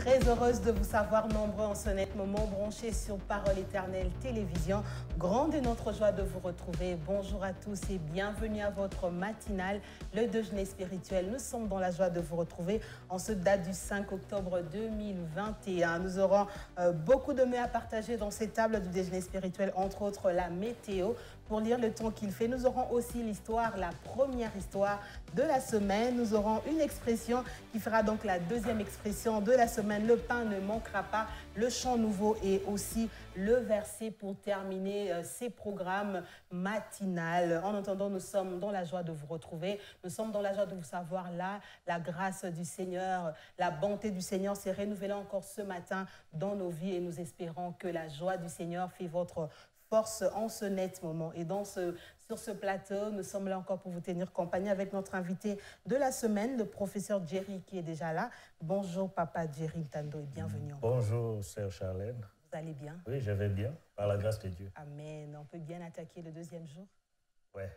Très heureuse de vous savoir nombreux en ce net moment branchés sur Parole Éternelle Télévision. Grande est notre joie de vous retrouver. Bonjour à tous et bienvenue à votre matinale, le déjeuner spirituel. Nous sommes dans la joie de vous retrouver en ce date du 5 octobre 2021. Nous aurons beaucoup de mets à partager dans cette table du déjeuner spirituel, entre autres la météo. Pour lire le temps qu'il fait, nous aurons aussi l'histoire, la première histoire de la semaine. Nous aurons une expression qui fera donc la deuxième expression de la semaine. Le pain ne manquera pas, le chant nouveau et aussi le verset pour terminer ces programmes matinales. En attendant, nous sommes dans la joie de vous retrouver. Nous sommes dans la joie de vous savoir là. La grâce du Seigneur, la bonté du Seigneur s'est renouvelée encore ce matin dans nos vies et nous espérons que la joie du Seigneur fait votre force en ce net moment. Et sur ce plateau, nous sommes là encore pour vous tenir compagnie avec notre invité de la semaine, le professeur Jerry qui est déjà là. Bonjour Papa Jerry Tando et bienvenue. Bonjour Sœur Charlène. Vous allez bien? Oui, je vais bien, par la grâce de Dieu. Amen. On peut bien attaquer le deuxième jour? Ouais.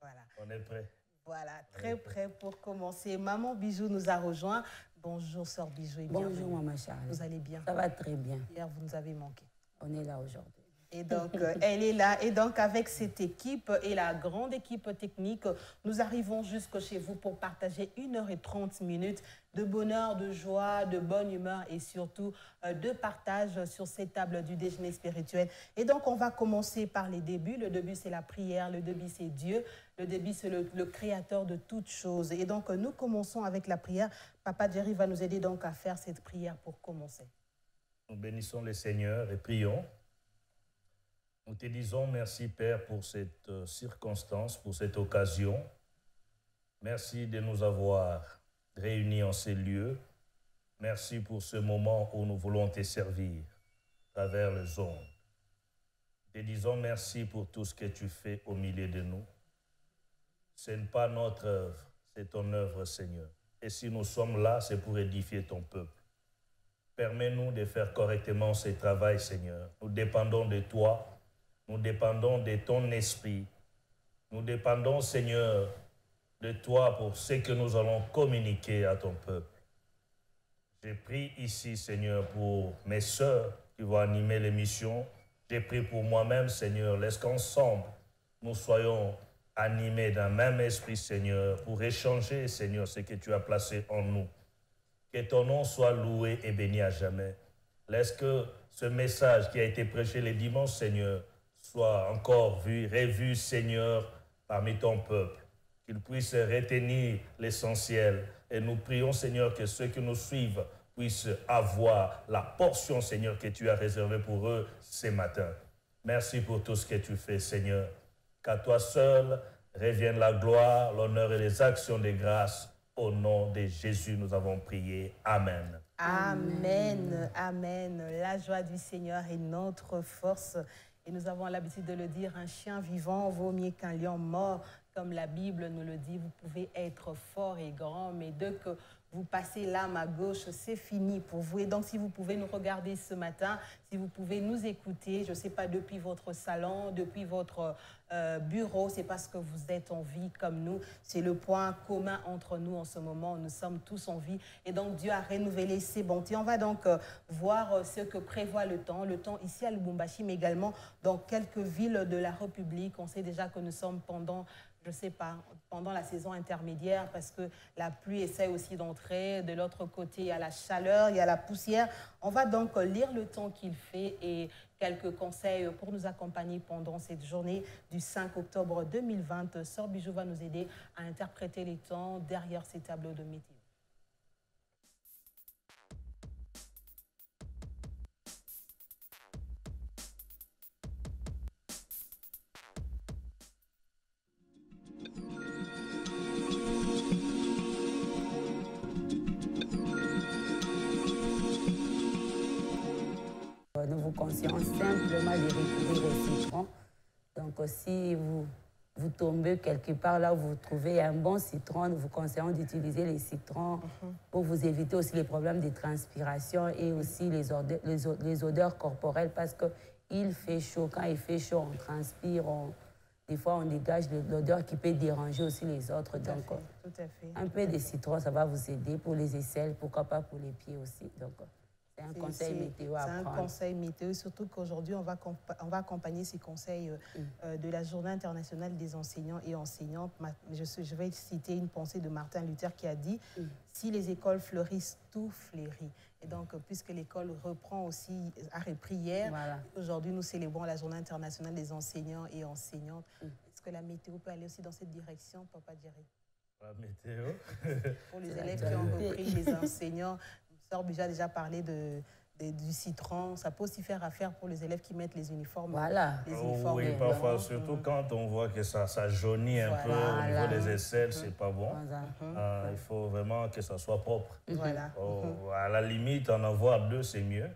Voilà. On est prêt. Voilà, très prêt pour commencer. Maman Bijou nous a rejoint. Bonjour Sœur Bijou et bienvenue. Bonjour Maman Charlène. Vous allez bien? Ça va très bien. Hier, vous nous avez manqué. On est là aujourd'hui. Et donc, elle est là. Et donc, avec cette équipe et la grande équipe technique, nous arrivons jusque chez vous pour partager 1h30 de bonheur, de joie, de bonne humeur et surtout de partage sur cette table du déjeuner spirituel. Et donc, on va commencer par les débuts. Le début, c'est la prière. Le début, c'est Dieu. Le début, c'est le créateur de toutes choses. Et donc, nous commençons avec la prière. Papa Jerry va nous aider donc à faire cette prière pour commencer. Nous bénissons le Seigneur et prions. Nous te disons merci, Père, pour cette circonstance, pour cette occasion. Merci de nous avoir réunis en ces lieux. Merci pour ce moment où nous voulons te servir à travers les ondes. Nous te disons merci pour tout ce que tu fais au milieu de nous. Ce n'est pas notre œuvre, c'est ton œuvre, Seigneur. Et si nous sommes là, c'est pour édifier ton peuple. Permets-nous de faire correctement ce travail, Seigneur. Nous dépendons de toi. Nous dépendons de ton esprit. Nous dépendons, Seigneur, de toi pour ce que nous allons communiquer à ton peuple. J'ai pris ici, Seigneur, pour mes sœurs qui vont animer l'émission. J'ai pris pour moi-même, Seigneur, laisse qu'ensemble, nous soyons animés d'un même esprit, Seigneur, pour échanger, Seigneur, ce que tu as placé en nous. Que ton nom soit loué et béni à jamais. Laisse que ce message qui a été prêché les dimanches, Seigneur, soit encore vu, revu, Seigneur, parmi ton peuple. Qu'il puisse retenir l'essentiel. Et nous prions, Seigneur, que ceux qui nous suivent puissent avoir la portion, Seigneur, que tu as réservée pour eux ce matin. Merci pour tout ce que tu fais, Seigneur. Qu'à toi seul revienne la gloire, l'honneur et les actions de grâce. Au nom de Jésus, nous avons prié. Amen. Amen. Amen. La joie du Seigneur est notre force. Et nous avons l'habitude de le dire, un chien vivant vaut mieux qu'un lion mort. Comme la Bible nous le dit, vous pouvez être fort et grand, mais dès que vous passez l'âme à gauche, c'est fini pour vous. Et donc, si vous pouvez nous regarder ce matin, si vous pouvez nous écouter, je ne sais pas, depuis votre salon, depuis votre bureau, c'est parce que vous êtes en vie comme nous. C'est le point commun entre nous en ce moment. Nous sommes tous en vie. Et donc, Dieu a renouvelé ses bontés. On va donc voir ce que prévoit le temps. Le temps ici à Lubumbashi, mais également dans quelques villes de la République. On sait déjà que nous sommes pendant, je ne sais pas, pendant la saison intermédiaire parce que la pluie essaie aussi d'entrer. De l'autre côté, il y a la chaleur, il y a la poussière. On va donc lire le temps qu'il fait et quelques conseils pour nous accompagner pendant cette journée du 5 octobre 2020. Sœur Bijou va nous aider à interpréter les temps derrière ces tableaux de météo. Nous vous conseillons simplement de recourir au citron. Donc si vous tombez quelque part là où vous trouvez un bon citron, nous vous conseillons d'utiliser les citrons pour vous éviter aussi les problèmes de transpiration et aussi les odeurs corporelles parce qu'il fait chaud. Quand il fait chaud, on transpire, des fois on dégage l'odeur qui peut déranger aussi les autres. Donc Tout à fait. un peu de citron, ça va vous aider pour les aisselles, pourquoi pas pour les pieds aussi. Donc C'est un conseil météo à prendre. C'est un conseil météo, surtout qu'aujourd'hui, on va accompagner ces conseils de la Journée internationale des enseignants et enseignantes. Je vais citer une pensée de Martin Luther qui a dit « Si les écoles fleurissent, tout fleurit ». Et donc, puisque l'école reprend aussi, a repris hier, aujourd'hui, nous célébrons la Journée internationale des enseignants et enseignantes. Est-ce que la météo peut aller aussi dans cette direction, Papa Jerry? La météo Pour les élèves qui ont repris, les enseignants, Sœur Bija a déjà parlé du citron. Ça peut aussi faire affaire pour les élèves qui mettent les uniformes. Voilà. Les uniformes oui, parfois, surtout quand on voit que ça jaunit un peu au niveau des aisselles, c'est pas bon. Il faut vraiment que ça soit propre. Voilà. À la limite, en avoir deux, c'est mieux.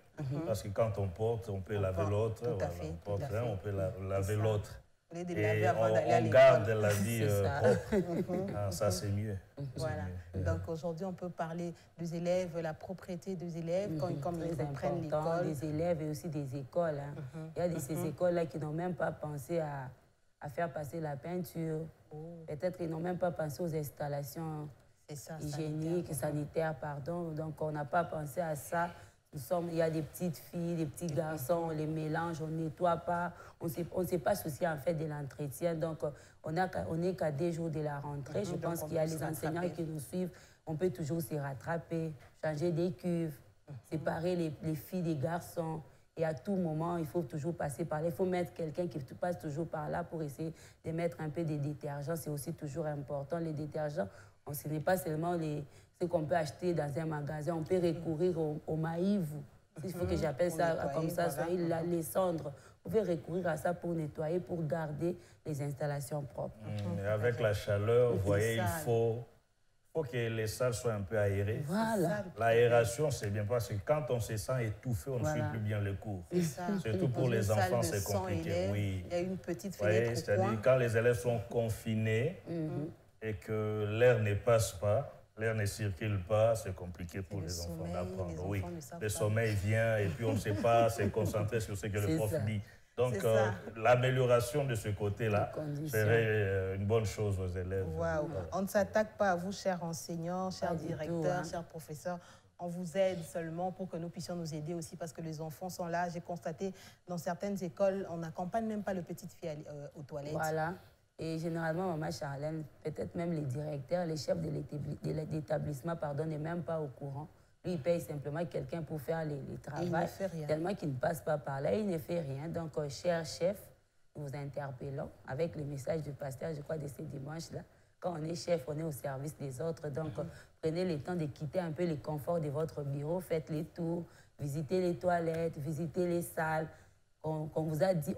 Parce que quand on porte, on peut laver l'autre. On porte un, on peut laver l'autre. Et on garde la vie propre. Ça, c'est mieux. Voilà. Donc aujourd'hui, on peut parler des élèves, la propriété des élèves, comme ils reprennent l'école. Des élèves et aussi des écoles. Il y a ces écoles-là qui n'ont même pas pensé à faire passer la peinture. Peut-être qu'ils n'ont même pas pensé aux installations hygiéniques, sanitaires, pardon. Donc on n'a pas pensé à ça. Il y a des petites filles, des petits garçons, on les mélange, on ne nettoie pas, on ne s'est pas soucié en fait de l'entretien. Donc, on n'est qu'à 2 jours de la rentrée. Je pense qu'il y a les enseignants qui nous suivent. On peut toujours se rattraper, changer des cuves, séparer les filles des garçons. Et à tout moment, il faut toujours passer par là. Il faut mettre quelqu'un qui passe toujours par là pour essayer de mettre un peu de détergents. C'est aussi toujours important. Les détergents, ce n'est pas seulement ce qu'on peut acheter dans un magasin. On peut recourir au maïvou. Il faut que j'appelle ça comme ça, les cendres. Vous pouvez recourir à ça pour nettoyer, pour garder les installations propres. Et avec la chaleur, vous voyez, il faut que les salles soient un peu aérées. Voilà. L'aération, c'est bien parce que quand on se sent étouffé, on ne suit plus bien le cours. Surtout pour les enfants, c'est compliqué. Oui. Il y a une petite fenêtre. C'est-à-dire quand les élèves sont confinés et que l'air ne passe pas, l'air ne circule pas, c'est compliqué pour les enfants d'apprendre. Oui, le sommeil vient et puis on ne sait pas se concentrer sur ce que le prof dit. Donc, l'amélioration de ce côté-là serait une bonne chose aux élèves. Wow. On ne s'attaque pas à vous, chers enseignants, chers directeurs, chers professeurs. On vous aide seulement pour que nous puissions nous aider aussi parce que les enfants sont là. J'ai constaté dans certaines écoles, on n'accompagne même pas le petite fille aux toilettes. Voilà. Et généralement, Maman Charlène, peut-être même les directeurs, les chefs de l'établissement, n'est même pas au courant. Lui, il paye simplement quelqu'un pour faire les travaux. Il ne fait rien. Tellement qu'il ne passe pas par là, il ne fait rien. Donc, chers chefs, nous vous interpellons avec le message du pasteur, je crois, de ce dimanche-là. Quand on est chef, on est au service des autres. Donc, prenez le temps de quitter un peu les conforts de votre bureau, faites les tours, visitez les toilettes, visitez les salles. On vous a dit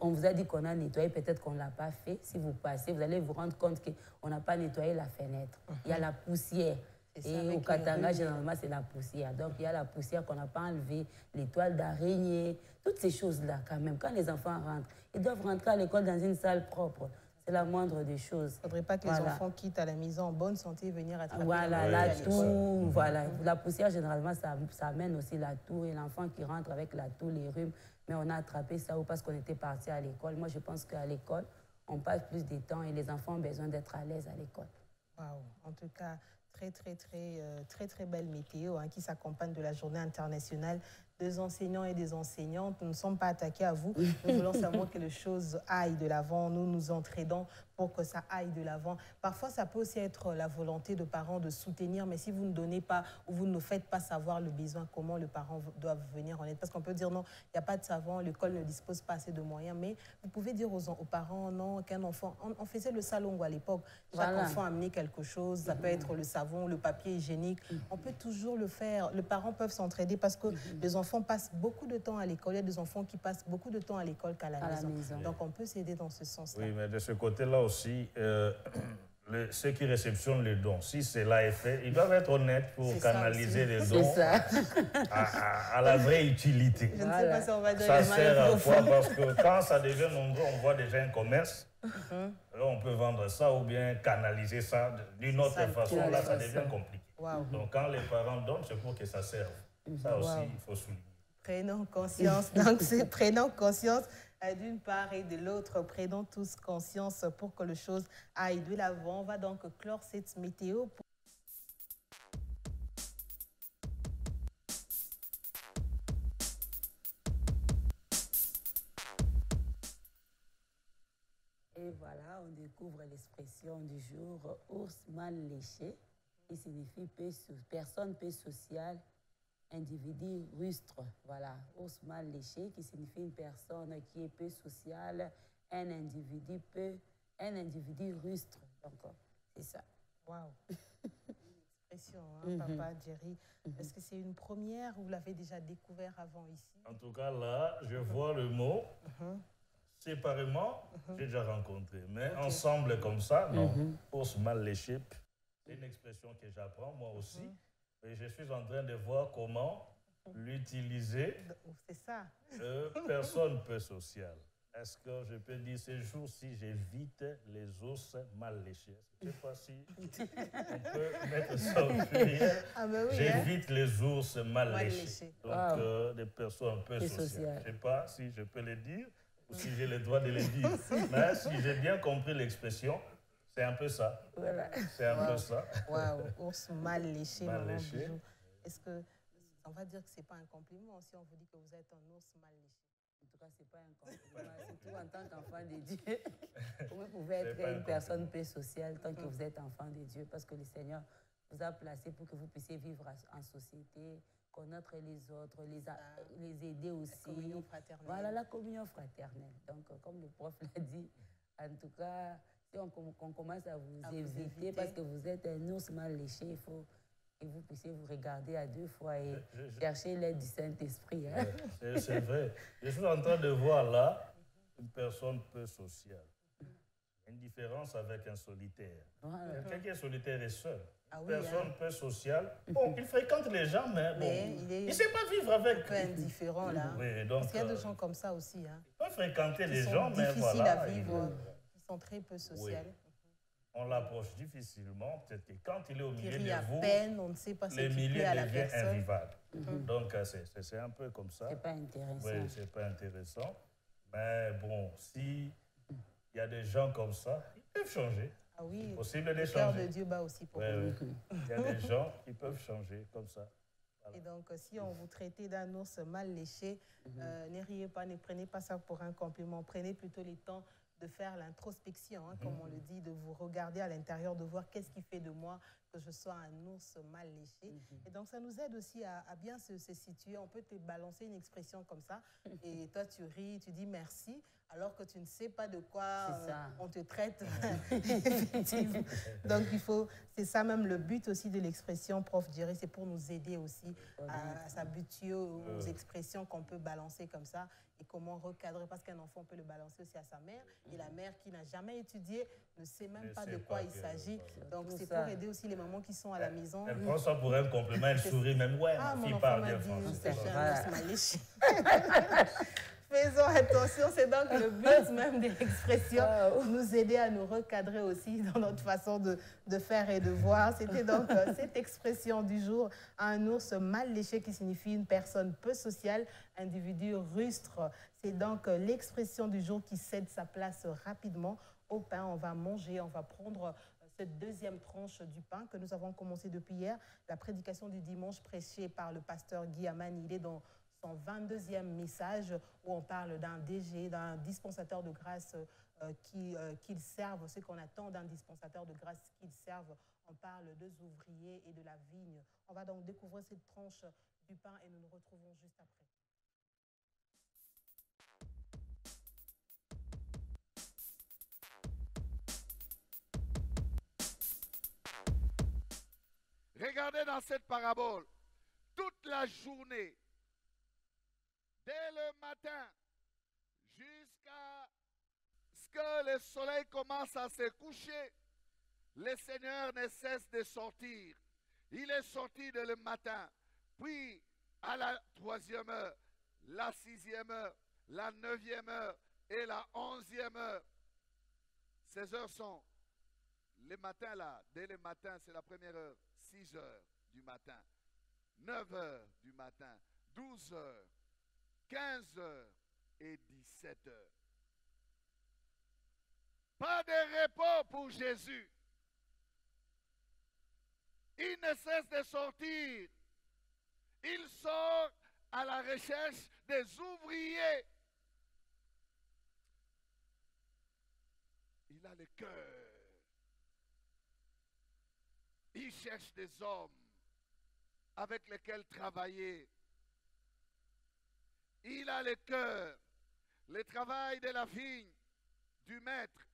qu'on a nettoyé, peut-être qu'on ne l'a pas fait. Si vous passez, vous allez vous rendre compte qu'on n'a pas nettoyé la fenêtre. Il y a la poussière. Et au Katanga, généralement, c'est la poussière. Donc, il y a la poussière qu'on n'a pas enlevée, les toiles d'araignée, toutes ces choses-là, quand même. Quand les enfants rentrent, ils doivent rentrer à l'école dans une salle propre. C'est la moindre des choses. Il ne faudrait pas que les enfants quittent à la maison en bonne santé et venir attraper la toux. Voilà. La poussière, généralement, ça amène aussi la toux. Et l'enfant qui rentre avec la toux, les rhumes, mais on a attrapé ça ou parce qu'on était parti à l'école. Moi, je pense qu'à l'école, on passe plus de temps et les enfants ont besoin d'être à l'aise à l'école. Waouh. En tout cas, très belle météo qui s'accompagne de la Journée internationale des enseignants et des enseignantes. Nous ne sommes pas attaqués à vous. Nous voulons seulement que les choses aillent de l'avant. Nous nous entraînons pour que ça aille de l'avant. Parfois, ça peut aussi être la volonté de parents de soutenir, mais si vous ne donnez pas ou vous ne nous faites pas savoir le besoin, comment les parents doivent venir en aide. Parce qu'on peut dire non, il n'y a pas de savon, l'école ne dispose pas assez de moyens, mais vous pouvez dire aux parents non, qu'un enfant, on faisait le salon à l'époque, chaque enfant amenait quelque chose, ça peut être le savon, le papier hygiénique, on peut toujours le faire. Les parents peuvent s'entraider parce que les enfants passent beaucoup de temps à l'école. Il y a des enfants qui passent beaucoup de temps à l'école qu'à la maison. Donc, on peut s'aider dans ce sens-là. Oui, mais de ce côté-là aussi, ceux qui réceptionnent les dons, si cela est fait, ils doivent être honnêtes pour canaliser les dons à la vraie utilité. Je ne sais pas si on va donner ça sert à quoi? Parce que quand ça devient nombreux, on voit déjà un commerce. Là, on peut vendre ça ou bien canaliser ça d'une autre façon. Là, ça devient compliqué. Donc, quand les parents donnent, c'est pour que ça serve. Ça aussi, il faut souligner. Prenons conscience. Donc, prenons conscience d'une part et de l'autre. Prenons tous conscience pour que les choses aillent de l'avant. On va donc clore cette météo. voilà, on découvre l'expression du jour ours mal léché, qui signifie personne peu sociale, individu rustre. Voilà, ours mal léché, qui signifie une personne qui est peu sociale, un individu rustre. Donc, c'est ça. Waouh! Expression, hein, Papa Jerry. Est-ce que c'est une première ou vous l'avez déjà découvert avant ici? En tout cas, là, je vois le mot. Séparément, j'ai déjà rencontré. Mais ensemble, comme ça, non. Ours mal léché, c'est une expression que j'apprends moi aussi. Et je suis en train de voir comment l'utiliser. C'est ça. Personne peu sociale. Est-ce que je peux dire ces jours-ci, j'évite les ours mal léchés? Je ne sais pas si on peut mettre ça au pluriel. Ah ben oui, j'évite les ours mal léchés. Donc, des personnes peu sociales. Je ne sais pas si je peux le dire ou si j'ai le droit de le dire. Mais si j'ai bien compris l'expression, c'est un peu ça. Voilà. C'est un peu ça. Waouh, ours mal léché. Mal léché. Est-ce que on va dire que ce n'est pas un compliment si on vous dit que vous êtes un ours mal léché? En tout cas, ce n'est pas un compliment, surtout en tant qu'enfant de Dieu. Vous pouvez être une personne peu sociale tant que vous êtes enfant de Dieu, parce que le Seigneur vous a placé pour que vous puissiez vivre en société, connaître les autres, les aider aussi. La communion fraternelle. Voilà, la communion fraternelle. Donc, comme le prof l'a dit, en tout cas, si on commence à vous éviter parce que vous êtes un ours mal léché, il faut que vous puissiez vous regarder à deux fois et chercher l'aide du Saint-Esprit. Hein? C'est vrai. Je suis en train de voir là une personne peu sociale. Une différence avec un solitaire. Voilà. Quelqu'un qui est solitaire et seul. Ah oui, personne peu sociale. Bon, il fréquente les gens, mais bon, il ne sait pas vivre avec. Un peu indifférent là. Oui, donc, parce qu'il y a des gens comme ça aussi. Hein. Il peut fréquenter les gens, mais difficiles voilà. à vivre. Ils sont très peu sociaux. Oui. On l'approche difficilement. Peut-être que quand il est au milieu de vous, peine, on ne sait pas ce le qui milieu plaît à la devient personne. invivable. Donc, c'est un peu comme ça. C'est pas intéressant. Oui, c'est pas intéressant. Mais bon, si il y a des gens comme ça, ils peuvent changer. Ah oui, c'est possible de le changer. cœur de Dieu bat aussi pour vous. Il y a des gens qui peuvent changer comme ça. Voilà. Et donc, si on vous traitait d'un ours mal léché, ne riez pas, ne prenez pas ça pour un compliment. Prenez plutôt le temps de faire l'introspection, hein, comme on le dit, de vous regarder à l'intérieur, de voir qu'est-ce qui fait de moi que je sois un ours mal léché. Et donc, ça nous aide aussi à bien se situer. On peut te balancer une expression comme ça, et toi, tu ris, tu dis merci, alors que tu ne sais pas de quoi on te traite. Effectivement. Donc, c'est ça même le but aussi de l'expression, Prof Jerry, c'est pour nous aider aussi à s'habituer aux expressions qu'on peut balancer comme ça et comment recadrer, parce qu'un enfant peut le balancer aussi à sa mère, et la mère qui n'a jamais étudié ne sait même pas de quoi il s'agit. Donc, c'est pour aider aussi les mamans qui sont à la maison. Elle prend ça pour un compliment, elle sourit même. Ouais, ma fille parle bien français. Faisons attention, c'est donc le but même de l'expression, nous aider à nous recadrer aussi dans notre façon de faire et de voir. C'était donc cette expression du jour, un ours mal léché qui signifie une personne peu sociale, individu rustre. C'est donc l'expression du jour qui cède sa place rapidement au pain. On va manger, on va prendre cette deuxième tranche du pain que nous avons commencé depuis hier. La prédication du dimanche prêchée par le pasteur Guy Amani, il est dans son 22e message où on parle d'un DG, d'un dispensateur de grâce qu'il serve, ce qu'on attend d'un dispensateur de grâce qu'il serve. On parle des ouvriers et de la vigne. On va donc découvrir cette tranche du pain et nous nous retrouvons juste après. Regardez dans cette parabole, toute la journée, dès le matin jusqu'à ce que le soleil commence à se coucher, le Seigneur ne cesse de sortir. Il est sorti dès le matin, puis à la 3e heure, la 6e heure, la 9e heure et la 11e heure. Ces heures sont le matin là, dès le matin, c'est la première heure, 6 heures du matin, 9 heures du matin, 12 heures, 15 heures et 17 heures. Pas de repos pour Jésus. Il ne cesse de sortir. Il sort à la recherche des ouvriers. Il a le cœur. Il cherche des hommes avec lesquels travailler. Il a le cœur. Le travail de la vigne du maître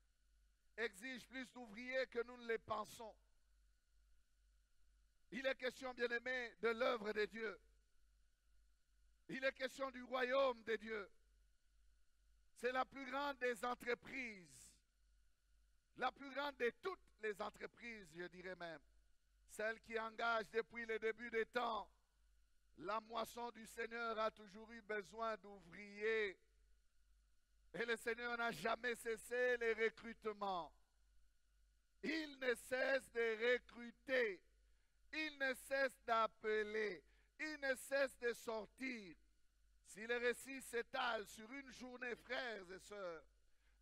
exige plus d'ouvriers que nous ne le pensons. Il est question, bien-aimé, de l'œuvre de Dieu. Il est question du royaume de Dieu. C'est la plus grande des entreprises. La plus grande de toutes les entreprises, je dirais même. Celle qui engage depuis le début des temps. La moisson du Seigneur a toujours eu besoin d'ouvriers. Et le Seigneur n'a jamais cessé les recrutements. Il ne cesse de recruter. Il ne cesse d'appeler. Il ne cesse de sortir. Si le récit s'étale sur une journée, frères et sœurs,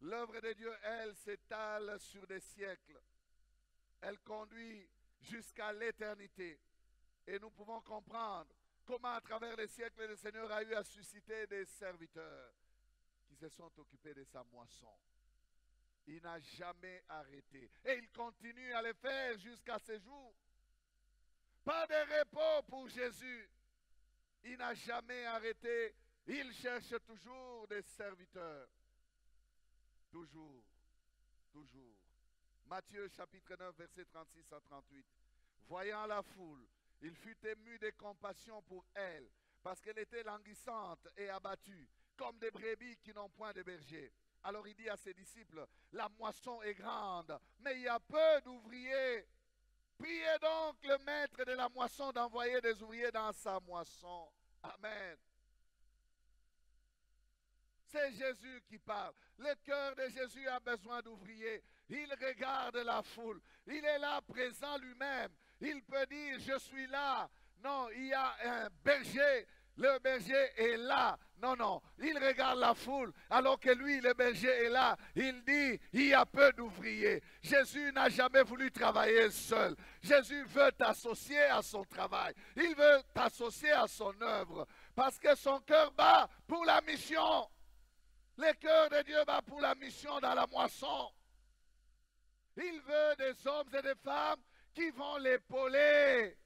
l'œuvre de Dieu, elle, s'étale sur des siècles. Elle conduit jusqu'à l'éternité. Et nous pouvons comprendre comment à travers les siècles, le Seigneur a eu à susciter des serviteurs qui se sont occupés de sa moisson. Il n'a jamais arrêté. Et il continue à le faire jusqu'à ce jour. Pas de repos pour Jésus. Il n'a jamais arrêté. Il cherche toujours des serviteurs. Toujours. Toujours. Matthieu chapitre 9, verset 36 à 38. Voyant la foule, il fut ému de compassion pour elle, parce qu'elle était languissante et abattue, comme des brebis qui n'ont point de berger. Alors il dit à ses disciples, la moisson est grande, mais il y a peu d'ouvriers. Priez donc le maître de la moisson d'envoyer des ouvriers dans sa moisson. Amen. C'est Jésus qui parle. Le cœur de Jésus a besoin d'ouvriers. Il regarde la foule. Il est là présent lui-même. Il peut dire, je suis là. Non, il y a un berger. Le berger est là. Non, non. Il regarde la foule alors que lui, le berger est là. Il dit, il y a peu d'ouvriers. Jésus n'a jamais voulu travailler seul. Jésus veut t'associer à son travail. Il veut t'associer à son œuvre. Parce que son cœur bat pour la mission. Le cœur de Dieu bat pour la mission dans la moisson. Il veut des hommes et des femmes qui vont l'épauler.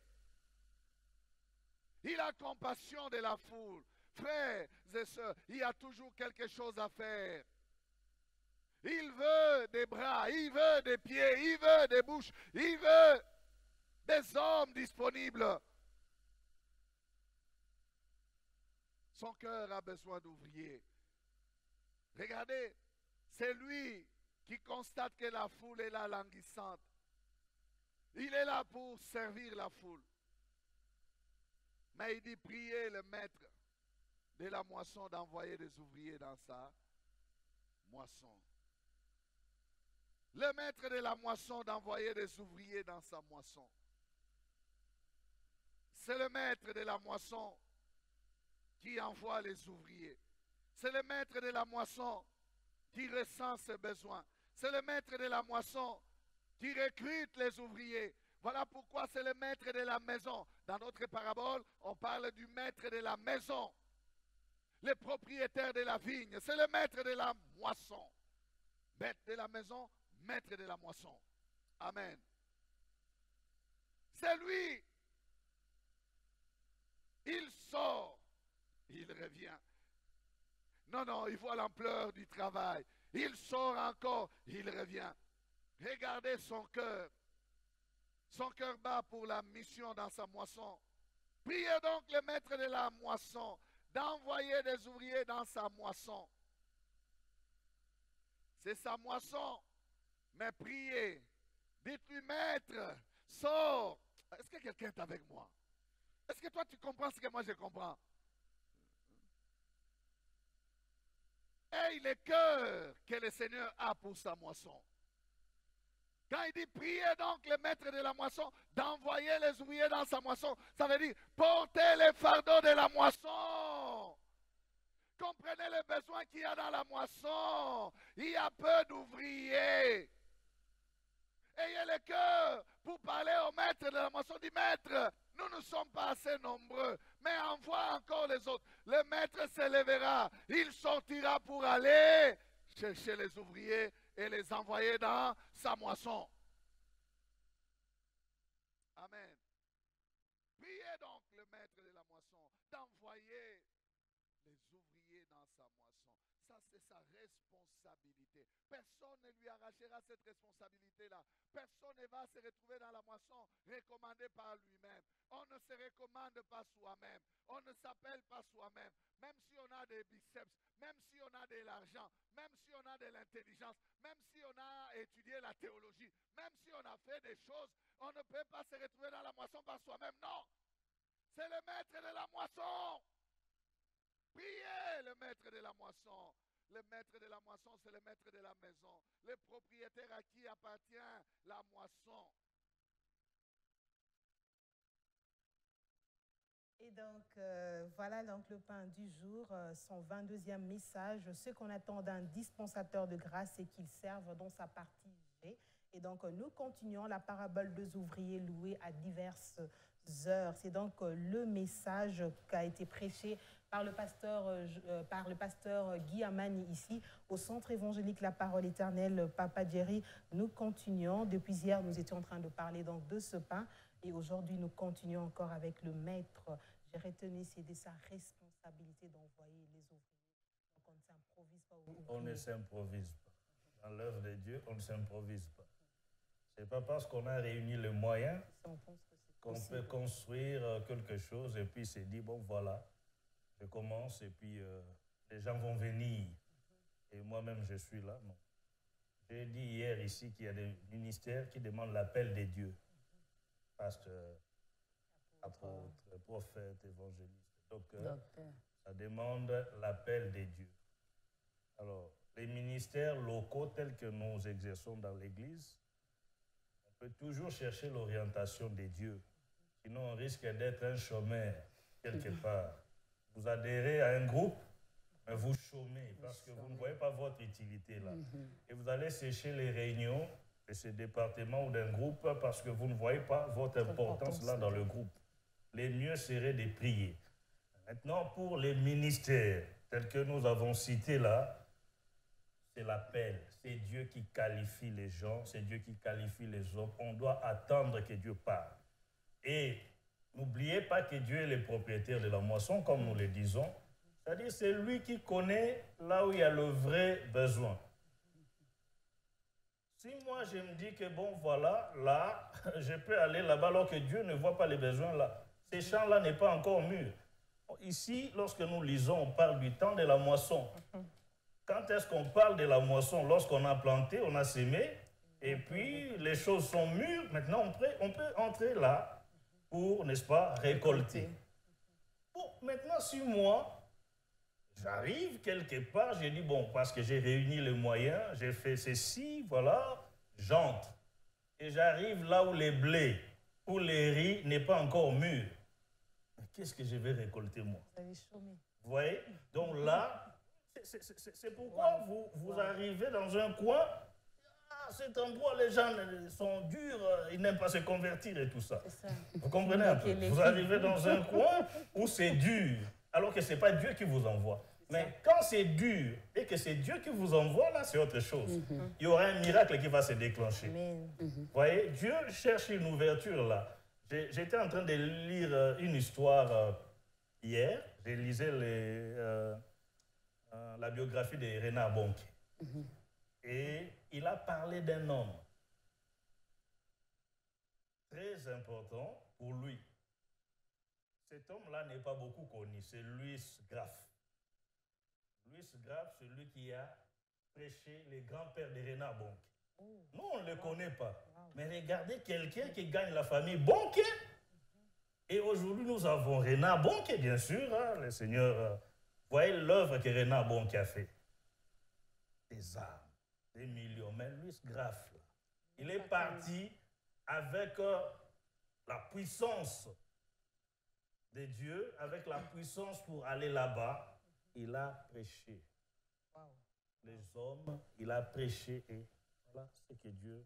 Il a compassion de la foule. Frères et sœurs, il y a toujours quelque chose à faire. Il veut des bras, il veut des pieds, il veut des bouches, il veut des hommes disponibles. Son cœur a besoin d'ouvriers. Regardez, c'est lui qui constate que la foule est là languissante. Il est là pour servir la foule. Mais il dit, priez le maître de la moisson d'envoyer des ouvriers dans sa moisson. Le maître de la moisson d'envoyer des ouvriers dans sa moisson. C'est le maître de la moisson qui envoie les ouvriers. C'est le maître de la moisson qui ressent ses besoins. C'est le maître de la moisson qui recrute les ouvriers. Voilà pourquoi c'est le maître de la maison. Dans notre parabole, on parle du maître de la maison. Le propriétaire de la vigne, c'est le maître de la moisson. Maître de la maison, maître de la moisson. Amen. C'est lui. Il sort, il revient. Non, non, il voit l'ampleur du travail. Il sort encore, il revient. Regardez son cœur. Son cœur bat pour la mission dans sa moisson. Priez donc le maître de la moisson d'envoyer des ouvriers dans sa moisson. C'est sa moisson. Mais priez. Dites-lui, maître, sors. Est-ce que quelqu'un est avec moi? Est-ce que toi tu comprends ce que moi je comprends? Et le cœur que le Seigneur a pour sa moisson. Quand il dit priez donc le maître de la moisson d'envoyer les ouvriers dans sa moisson, ça veut dire portez les fardeaux de la moisson. Comprenez les besoins qu'il y a dans la moisson. Il y a peu d'ouvriers. Ayez le cœur pour parler au maître de la moisson. Dit maître, nous ne sommes pas assez nombreux, mais envoie encore les autres. Le maître se lèvera, il sortira pour aller chercher les ouvriers et les envoyer dans sa moisson. Amen. Priez donc le maître de la moisson d'envoyer les ouvriers dans sa moisson. Ça, c'est sa responsabilité. Personne ne lui arrachera cette responsabilité-là. Personne ne va se retrouver dans la moisson recommandé par lui-même. On ne se recommande pas soi-même. On ne s'appelle pas soi-même. Même si on a des biceps, même si on a de l'argent, même si on a de l'intelligence, même si on a étudié la théologie, même si on a fait des choses, on ne peut pas se retrouver dans la moisson par soi-même. Non! C'est le maître de la moisson. Priez le maître de la moisson. Le maître de la moisson, c'est le maître de la maison. Le propriétaire à qui appartient la moisson. Et donc, voilà donc le pain du jour, son 22e message. Ce qu'on attend d'un dispensateur de grâce, c'est qu'il serve dans sa partie G. Et donc, nous continuons la parabole des ouvriers loués à diverses heures. C'est donc le message qui a été prêché par le pasteur Guy Amani ici, au Centre évangélique La Parole Éternelle, Papa Jerry. Nous continuons. Depuis hier, nous étions en train de parler donc de ce pain. Et aujourd'hui, nous continuons encore avec le maître. J'ai retenu, c'est de sa responsabilité d'envoyer les ouvriers. Donc, on ne s'improvise pas. On ne s'improvise pas. Dans l'œuvre de Dieu, on ne s'improvise pas. Ce n'est pas parce qu'on a réuni les moyens qu'on peut construire quelque chose et puis c'est dit, bon voilà, je commence et puis les gens vont venir. Et moi-même, je suis là. Non. J'ai dit hier ici qu'il y a des ministères qui demandent l'appel des dieux. Pasteur, apôtre, prophète, évangéliste, docteur. Ça demande l'appel des dieux. Alors, les ministères locaux tels que nous exerçons dans l'Église, on peut toujours chercher l'orientation des dieux. Sinon, on risque d'être un chômeur quelque part. Vous adhérez à un groupe, mais vous chômez parce que vous ne voyez pas votre utilité là. Et vous allez sécher les réunions de ce département ou d'un groupe parce que vous ne voyez pas votre importance là dans le groupe. Le mieux serait de prier. Maintenant, pour les ministères tels que nous avons cités là, c'est l'appel. C'est Dieu qui qualifie les gens, c'est Dieu qui qualifie les hommes. On doit attendre que Dieu parle. Et n'oubliez pas que Dieu est le propriétaire de la moisson, comme nous le disons. C'est-à-dire, c'est lui qui connaît là où il y a le vrai besoin. Si moi, je me dis que, bon, voilà, là, je peux aller là-bas alors que Dieu ne voit pas les besoins là. Ces champs-là n'est pas encore mûrs. Ici, lorsque nous lisons, on parle du temps de la moisson. Quand est-ce qu'on parle de la moisson? Lorsqu'on a planté, on a sémé, et puis les choses sont mûres. Maintenant, on peut entrer là pour, n'est-ce pas, récolter. Bon, maintenant, si moi, j'arrive quelque part, j'ai dit, bon, parce que j'ai réuni les moyens, j'ai fait ceci, voilà, j'entre. Et j'arrive là où les blés, où les riz n'est pas encore mûr. Qu'est-ce que je vais récolter, moi? Vous avez chômé. Vous voyez? Donc là, c'est pourquoi vous arrivez dans un coin, à cet endroit, les gens sont durs, ils n'aiment pas se convertir et tout ça. Ça. Vous comprenez un peu? Vous arrivez dans un coin où c'est dur, alors que ce n'est pas Dieu qui vous envoie. Mais quand c'est dur et que c'est Dieu qui vous envoie, là, c'est autre chose. Il y aura un miracle qui va se déclencher. Vous voyez, Dieu cherche une ouverture là. J'étais en train de lire une histoire hier. J'ai lisé la biographie de Renard Bonke. Et il a parlé d'un homme très important pour lui. Cet homme-là n'est pas beaucoup connu, c'est Louis Graff. Louis Graff, c'est lui qui a prêché les grands-pères de Renard Bonke. Nous, on ne le connaît pas. Mais regardez quelqu'un qui gagne la famille Bonke. Et aujourd'hui, nous avons Renard Bonke, bien sûr, hein, le Seigneur. Voyez l'œuvre que Renard Bonke a fait. Des âmes, des millions. Mais Louis Graff, là, il est parti avec la puissance de Dieu, avec la puissance pour aller là-bas. Il a prêché. Les hommes, il a prêché et voilà ce que Dieu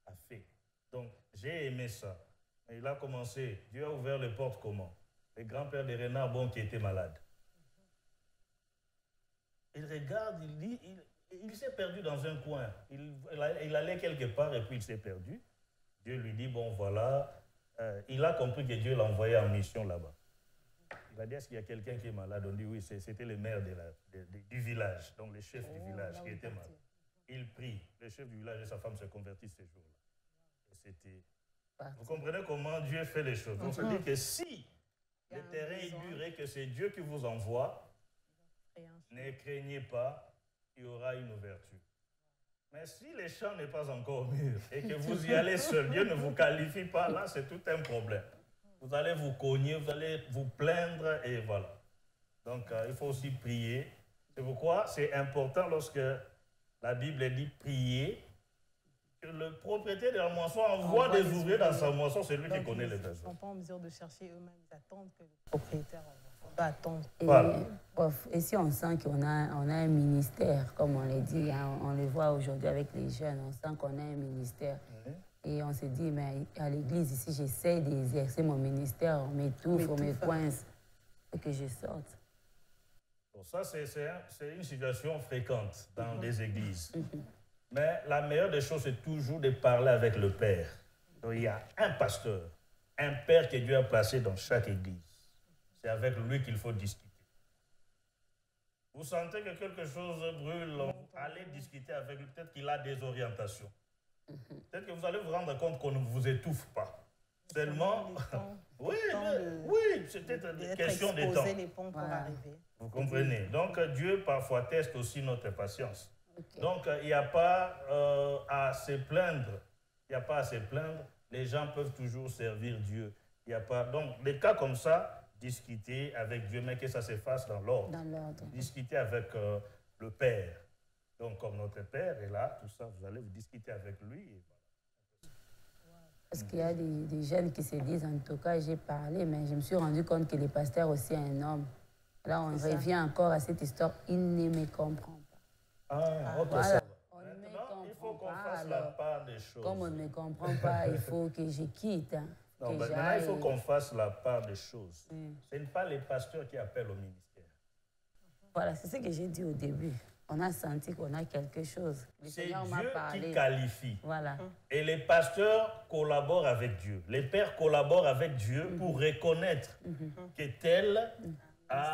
a fait. Donc, j'ai aimé ça. Et il a commencé. Dieu a ouvert les portes comment? Le grand-père de Renard Bonke qui était malade. Il regarde, il dit, il s'est perdu dans un coin. Il allait quelque part et puis il s'est perdu. Dieu lui dit, bon voilà, il a compris que Dieu l'a envoyé en mission là-bas. Il a dit, est-ce qu'il y a quelqu'un qui est malade? On dit, oui, c'était le maire du village, donc le chef du village qui était malade. Il prie, le chef du village et sa femme se convertissent ce jour-là. Et c'était... Vous comprenez comment Dieu fait les choses. Donc, ça veut dire que si le terrain est dur et que c'est Dieu qui vous envoie, ne craignez pas, il y aura une ouverture. Mais si les champs n'est pas encore mûrs et que vous y allez seul, Dieu ne vous qualifie pas, là c'est tout un problème. Vous allez vous cogner, vous allez vous plaindre et voilà. Donc il faut aussi prier. C'est pourquoi c'est important lorsque la Bible dit prier, que le propriétaire de la moisson envoie des ouvriers dans sa moisson, c'est lui qui connaît les besoins. Ils ne sont pas en mesure de chercher eux-mêmes, ils attendent que le propriétaire envoie. On doit attendre. Voilà. Et si on sent qu'on a un ministère, comme on l'a dit, hein, on le voit aujourd'hui avec les jeunes, on sent qu'on a un ministère. Et on se dit, mais à l'église, ici, j'essaie d'exercer mon ministère, on m'étouffe, on me coince, et que je sorte. Bon, ça, c'est une situation fréquente dans des églises. Mais la meilleure des choses, c'est toujours de parler avec le Père. Donc, il y a un pasteur, un Père que Dieu a placé dans chaque église. C'est avec lui qu'il faut discuter. Vous sentez que quelque chose brûle, allez discuter avec lui. Peut-être qu'il a des orientations. Peut-être que vous allez vous rendre compte qu'on ne vous étouffe pas. Seulement, oui, c'était une question de temps. Les ponts pour arriver. Vous comprenez? Donc, Dieu parfois teste aussi notre patience. Donc, il n'y a pas à se plaindre. Il n'y a pas à se plaindre. Les gens peuvent toujours servir Dieu. Il y a pas... Donc, des cas comme ça, discuter avec Dieu, mais que ça se fasse dans l'ordre. Discuter avec le Père. Donc, comme notre Père est là, tout ça, vous allez vous discuter avec lui. Et voilà. Parce qu'il y a des jeunes qui se disent, en tout cas, j'ai parlé, mais je me suis rendu compte que le pasteur aussi est un homme. Là, on revient encore à cette histoire, il ne me comprend pas. Ok, voilà. ça va. Maintenant, il faut qu'on fasse la part des choses. Comme on ne me comprend pas, il faut que je quitte. Hein, non, maintenant, il faut qu'on fasse la part des choses. Ce n'est pas les pasteurs qui appellent au ministère. Voilà, c'est ce que j'ai dit au début. On a senti qu'on a quelque chose. C'est Dieu qui qualifie. Voilà. Et les pasteurs collaborent avec Dieu. Les pères collaborent avec Dieu pour reconnaître que tel...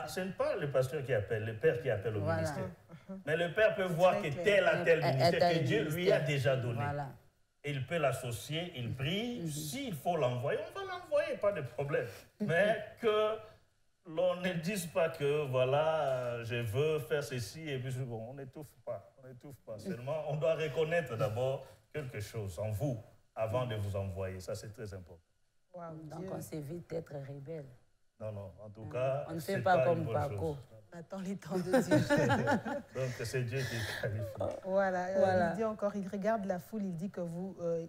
ce n'est pas le pasteur qui appelle, le père qui appelle au ministère. Mais le père peut voir que tel a tel ministère que Dieu lui a déjà donné. Voilà. Il peut l'associer, il prie. S'il faut l'envoyer, on va l'envoyer, pas de problème. Mais que l'on ne dise pas que, voilà, je veux faire ceci, et puis bon, on n'étouffe pas. On n'étouffe pas. Seulement, on doit reconnaître d'abord quelque chose en vous avant de vous envoyer. Ça, c'est très important. Wow, donc, on s'évite d'être rebelle. Non, non, en tout cas, on ne fait pas comme Paco. On attend les temps de Dieu. Donc, c'est Dieu qui qualifie. Voilà. Il dit encore, il regarde la foule, il dit que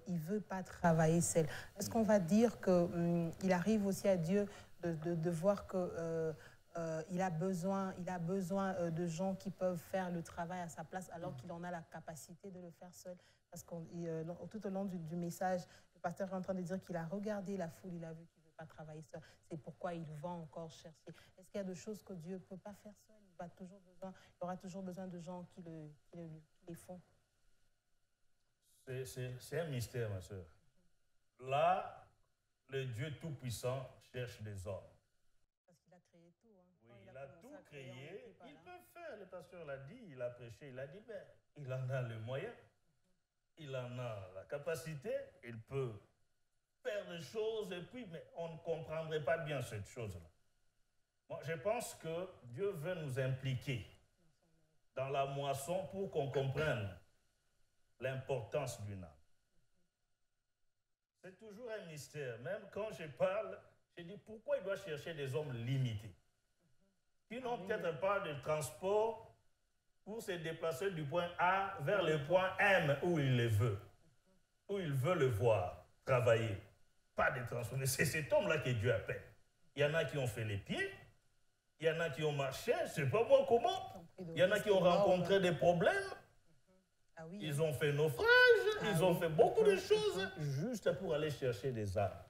il ne veut pas travailler seul. Est-ce qu'on va dire qu'il arrive aussi à Dieu de voir qu'il a besoin de gens qui peuvent faire le travail à sa place alors qu'il en a la capacité de le faire seul? Parce que tout au long du message, le pasteur est en train de dire qu'il a regardé la foule, il a vu qu'il ne veut pas travailler seul. C'est pourquoi il va encore chercher. Est-ce qu'il y a des choses que Dieu ne peut pas faire seul? Il aura toujours besoin de gens qui les font. C'est un mystère, ma soeur. Là, le Dieu Tout-Puissant cherche des hommes. Parce qu'il a créé tout. Hein. Oui, il a tout créé. Il peut faire, le pasteur l'a dit, il a prêché, il a dit, ben, il en a le moyen. Il en a la capacité, il peut faire des choses, et puis, mais on ne comprendrait pas bien cette chose-là. Moi, je pense que Dieu veut nous impliquer dans la moisson pour qu'on comprenne l'importance d'une âme. C'est toujours un mystère. Même quand je parle, je dis pourquoi il doit chercher des hommes limités qui n'ont peut-être pas de transport pour se déplacer du point A vers le point M où il le veut, où il veut le voir travailler. Pas de transport. C'est cet homme-là que Dieu appelle. Il y en a qui ont fait les pieds, il y en a qui ont marché, je ne sais pas moi comment. Il y en a qui ont rencontré des problèmes. Ils ont fait naufrage, ils ont fait beaucoup de choses juste pour aller chercher des âmes.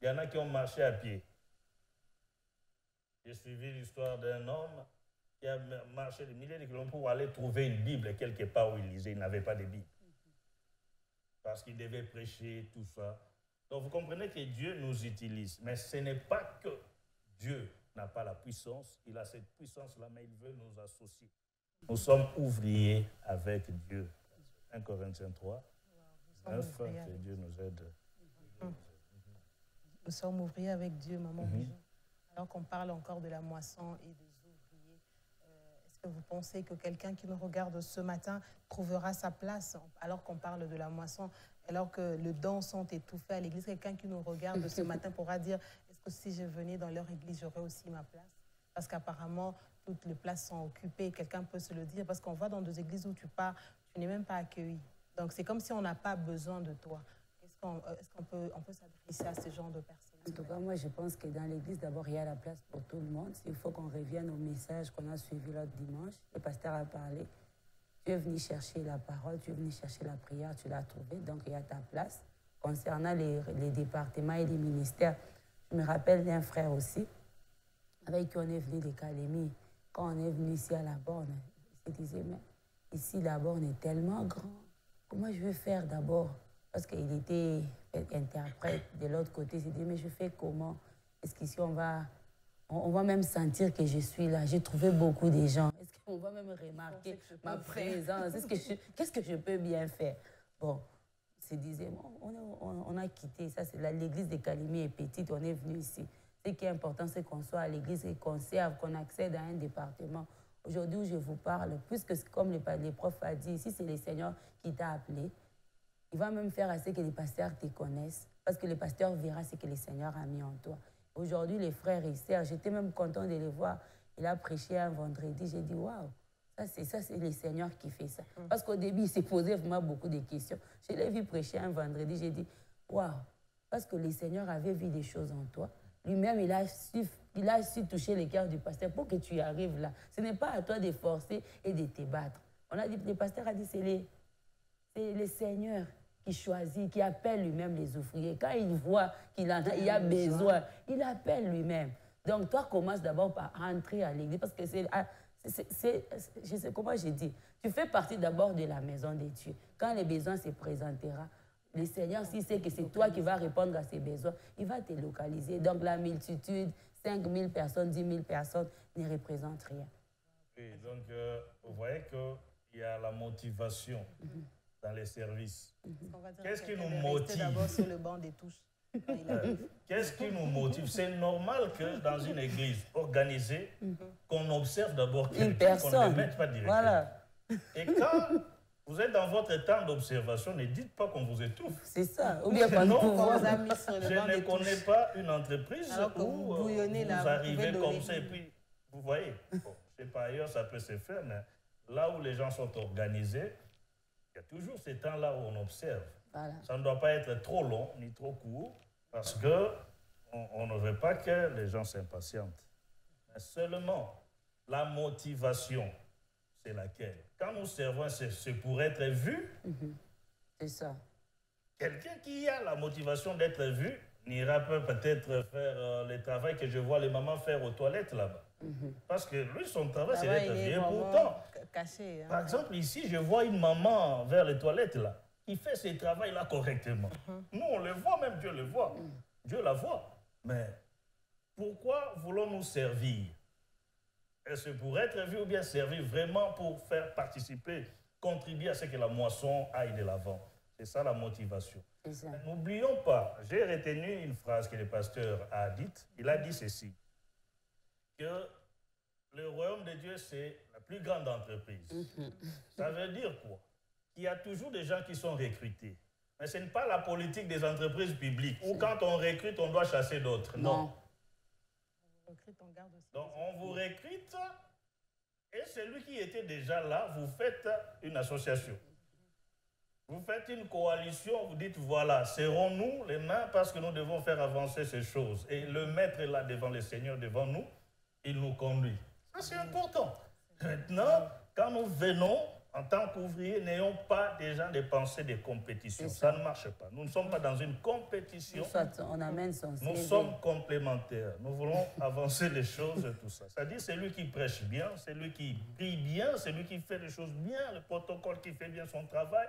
Il y en a qui ont marché à pied. J'ai suivi l'histoire d'un homme qui a marché des milliers de kilomètres pour aller trouver une Bible quelque part où il lisait. Il n'avait pas de Bible. Parce qu'il devait prêcher, tout ça. Donc vous comprenez que Dieu nous utilise. Mais ce n'est pas que Dieu n'a pas la puissance. Il a cette puissance-là, mais il veut nous associer. Nous sommes ouvriers avec Dieu. 1 Corinthiens 3, 9, que Dieu nous aide. Nous sommes ouvriers avec Dieu, maman Bijou. Alors qu'on parle encore de la moisson et des ouvriers, est-ce que vous pensez que quelqu'un qui nous regarde ce matin trouvera sa place alors qu'on parle de la moisson, alors que les dons sont étouffés à l'église? Quelqu'un qui nous regarde ce matin pourra dire, est-ce que si je venais dans leur église, j'aurais aussi ma place? Parce qu'apparemment, toutes les places sont occupées. Quelqu'un peut se le dire parce qu'on va dans des églises où tu pars, tu n'es même pas accueilli. Donc c'est comme si on n'a pas besoin de toi. Est-ce qu'on peut s'adresser à ce genre de personnes? En tout cas, moi, je pense que dans l'église, d'abord, il y a la place pour tout le monde. Il faut qu'on revienne au message qu'on a suivi l'autre dimanche. Le pasteur a parlé. Tu es venu chercher la parole, tu es venu chercher la prière, tu l'as trouvée. Donc, il y a ta place. Concernant les départements et les ministères, je me rappelle d'un frère aussi, avec qui on est venu de Calémie. Quand on est venu ici à la borne, il se disait, mais ici, la borne est tellement grande. Comment je vais faire d'abord? Parce qu'il était interprète de l'autre côté. Il s'est dit, mais je fais comment? Est-ce qu'ici, on va même sentir que je suis là? J'ai trouvé beaucoup de gens. Est-ce qu'on va même remarquer ma présence? Qu'est-ce que je peux bien faire? Bon, il se disait, on a quitté. Ça, c'est l'église de Calémie est petite. On est venu ici. Ce qui est important, c'est qu'on soit à l'église et qu'on serve, qu'on accède à un département. Aujourd'hui, où je vous parle, puisque comme les profs a dit, ici, c'est le Seigneur qui t'a appelé. Il va même faire assez que les pasteurs te connaissent, parce que le pasteur verra ce que le Seigneur a mis en toi. Aujourd'hui, les frères et sœurs, j'étais même content de les voir. Il a prêché un vendredi, j'ai dit, waouh, ça c'est le Seigneur qui fait ça. Parce qu'au début, il s'est posé vraiment beaucoup de questions. Je l'ai vu prêcher un vendredi, j'ai dit, waouh, parce que le Seigneur avait vu des choses en toi. Lui-même, il a su toucher le cœur du pasteur pour que tu y arrives là. Ce n'est pas à toi de forcer et de te battre. On a dit, le pasteur a dit, c'est le Seigneur qui choisit, qui appelle lui-même les ouvriers. Quand il voit qu'il y a besoin, il appelle lui-même. Donc, toi, commence d'abord par entrer à l'église, parce que je sais comment j'ai dit. Tu fais partie d'abord de la maison de Dieu. Quand les besoins se présenteront, le Seigneur, s'il sait que c'est toi qui vas répondre à ses besoins, il va te localiser. Donc, la multitude, 5 000 personnes, 10 000 personnes, ne représentent rien. Oui, donc, vous voyez qu'il y a la motivation dans les services. Qu'est-ce qui nous motive? D'abord sur le banc des touches. Qu'est-ce qui nous motive? C'est normal que dans une église organisée, qu'on observe d'abord quelqu'un, qu'on ne mette pas directement. Voilà. Et quand vous êtes dans votre temps d'observation, ne dites pas qu'on vous étouffe. C'est ça. Ou bien quand non, vous je ne connais pas une entreprise où vous arrivez comme ça et puis, vous voyez, bon, je sais pas ailleurs, ça peut se faire, mais là où les gens sont organisés, il y a toujours ces temps-là où on observe. Voilà. Ça ne doit pas être trop long ni trop court parce qu'on ne veut pas que les gens s'impatientent. Mais seulement la motivation, c'est laquelle? Quand nous servons, c'est pour être vu. C'est ça. Quelqu'un qui a la motivation d'être vu n'ira peut-être faire le travail que je vois les mamans faire aux toilettes là-bas. Parce que lui, son travail, c'est d'être vu. Et pourtant, caché, hein. Par exemple, ici, je vois une maman vers les toilettes là, qui fait ce travail-là correctement. Nous, on le voit, même Dieu le voit. Dieu la voit. Mais pourquoi voulons-nous servir? Est-ce pour être vu ou bien servir vraiment pour faire participer, contribuer à ce que la moisson aille de l'avant? C'est ça la motivation. N'oublions pas, j'ai retenu une phrase que le pasteur a dite. Il a dit ceci, que le royaume de Dieu, c'est la plus grande entreprise. Ça veut dire quoi? Il y a toujours des gens qui sont recrutés. Mais ce n'est pas la politique des entreprises publiques où quand on recrute, on doit chasser d'autres. Non. Donc on vous recrute et celui qui était déjà là, vous faites une association. Vous faites une coalition, vous dites voilà, serrons-nous les mains parce que nous devons faire avancer ces choses. Et le maître est là devant le Seigneur, devant nous, il nous conduit. Ça c'est important. Maintenant, quand nous venons En tant qu'ouvriers, n'ayons pas déjà des pensées de compétition. Ça ne marche pas. Nous ne sommes pas dans une compétition. On amène son CV. Nous sommes complémentaires. Nous voulons avancer les choses et tout ça. C'est-à-dire, c'est lui qui prêche bien, c'est lui qui prie bien, c'est lui qui fait les choses bien, le protocole qui fait bien son travail.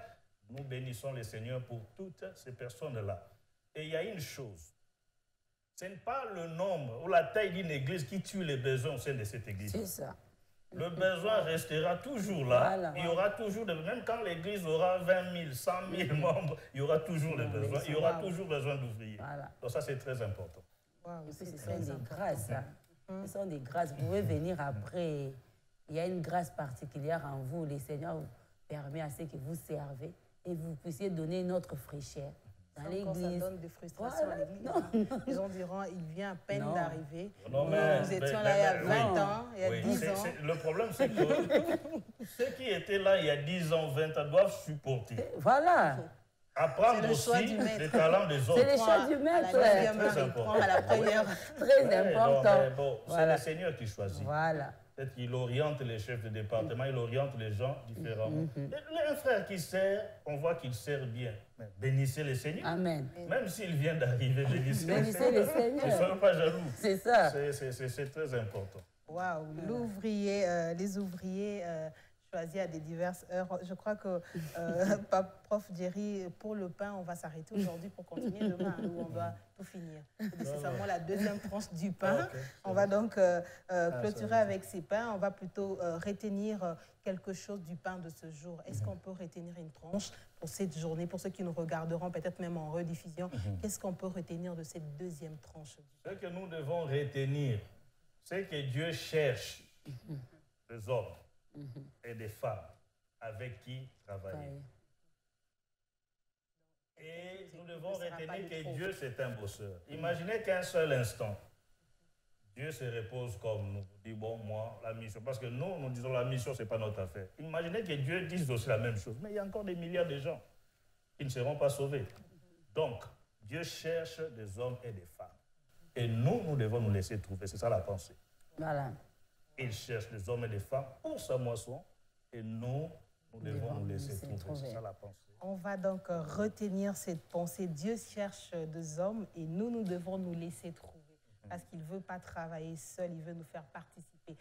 Nous bénissons le Seigneur pour toutes ces personnes-là. Et il y a une chose. Ce n'est pas le nombre ou la taille d'une église qui tue les besoins au sein de cette église. C'est ça. Le besoin restera toujours là. Voilà. Il y aura toujours, même quand l'église aura 20 000, 100 000 membres, il y aura toujours les besoins. Il y aura toujours besoin d'ouvriers. Voilà. Donc ça, c'est très important. Wow, ce sont des grâces. Ce sont des grâces. Vous pouvez venir après. Il y a une grâce particulière en vous. Le Seigneur vous permet à ce que vous servez et vous puissiez donner une autre fraîcheur. Dans l'église. Ça donne des frustrations à l'église. Les gens diront, il vient à peine d'arriver. Nous étions là il y a 20 ans, il y a 10 ans. Le problème, c'est que ceux qui étaient là il y a 10 ans, 20 ans, doivent supporter. Voilà. Apprendre aussi les talents des autres. C'est le choix du maître. C'est très important. À la première. Très important. Bon, voilà. C'est le Seigneur qui choisit. Voilà. Peut-être qu'il oriente les chefs de département, il oriente les gens différemment. Un frère qui sert, on voit qu'il sert bien. Mais bénissez le Seigneur. Amen. Même s'il vient d'arriver, bénissez le Seigneur. Ne soyez pas jaloux. C'est ça. C'est très important. Waouh, les ouvriers choisis à des diverses heures. Je crois que, Prof Jerry, pour le pain, on va s'arrêter aujourd'hui pour continuer demain, où on doit tout finir. C'est nécessairement la deuxième tranche du pain. Okay, on va donc clôturer avec ces pains. On va plutôt retenir quelque chose du pain de ce jour. Est-ce qu'on peut retenir une tranche pour cette journée, pour ceux qui nous regarderont peut-être même en rediffusion? Qu'est-ce qu'on peut retenir de cette deuxième tranche? Ce que nous devons retenir, c'est que Dieu cherche des hommes et des femmes avec qui travailler. Et nous devons retenir que Dieu, c'est un bosseur. Imaginez qu'un seul instant, Dieu se repose comme nous. Dit, bon, moi, la mission. Parce que nous disons la mission, ce n'est pas notre affaire. Imaginez que Dieu dise aussi la même chose. Mais il y a encore des milliards de gens qui ne seront pas sauvés. Donc, Dieu cherche des hommes et des femmes. Et nous devons nous laisser trouver. C'est ça la pensée. Voilà. Il cherche des hommes et des femmes pour sa moisson. Et nous devons nous laisser trouver. C'est ça la pensée. On va donc retenir cette pensée. Dieu cherche des hommes et nous devons nous laisser trouver. Parce qu'il ne veut pas travailler seul, il veut nous faire participer.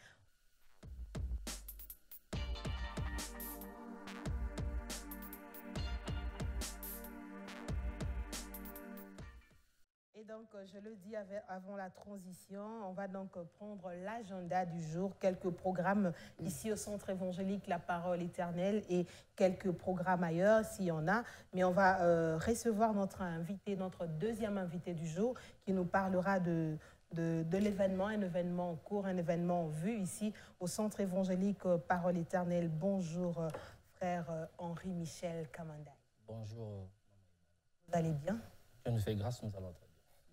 Et donc, je le dis avant la transition, on va donc prendre l'agenda du jour, quelques programmes ici au Centre évangélique La Parole Éternelle et quelques programmes ailleurs s'il y en a. Mais on va recevoir notre deuxième invité du jour qui nous parlera de l'événement, un événement en cours, un événement en vue ici au Centre évangélique Parole Éternelle. Bonjour, frère Henri-Michel Kamandai. Bonjour. Vous allez bien? Dieu nous fait grâce, nous allons très bien.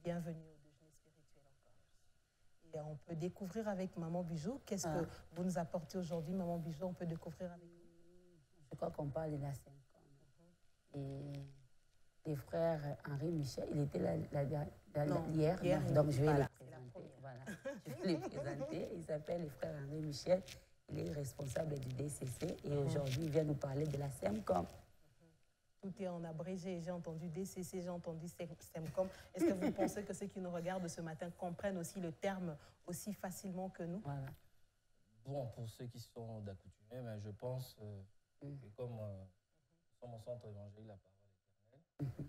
Bienvenue au déjeuner spirituel encore. Et on peut découvrir avec Maman Bijou. Qu'est-ce que vous nous apportez aujourd'hui, Maman Bijou? On peut découvrir avec vous. Je crois qu'on parle de la SEMCOM. Et les frères Henri-Michel, il était là hier, donc je vais les présenter. Voilà. Je vais les présenter. Il s'appelle les frères Henri-Michel. Il est responsable du DCC et aujourd'hui, il vient nous parler de la SEMCOM. Tout est en abrégé. J'ai entendu DCC, j'ai entendu SEMCOM. Est-ce que vous pensez que ceux qui nous regardent ce matin comprennent aussi le terme aussi facilement que nous? Voilà. Bon, pour ceux qui sont d'accoutumés, mais je pense que comme nous sommes au Centre évangélique La Parole Éternelle,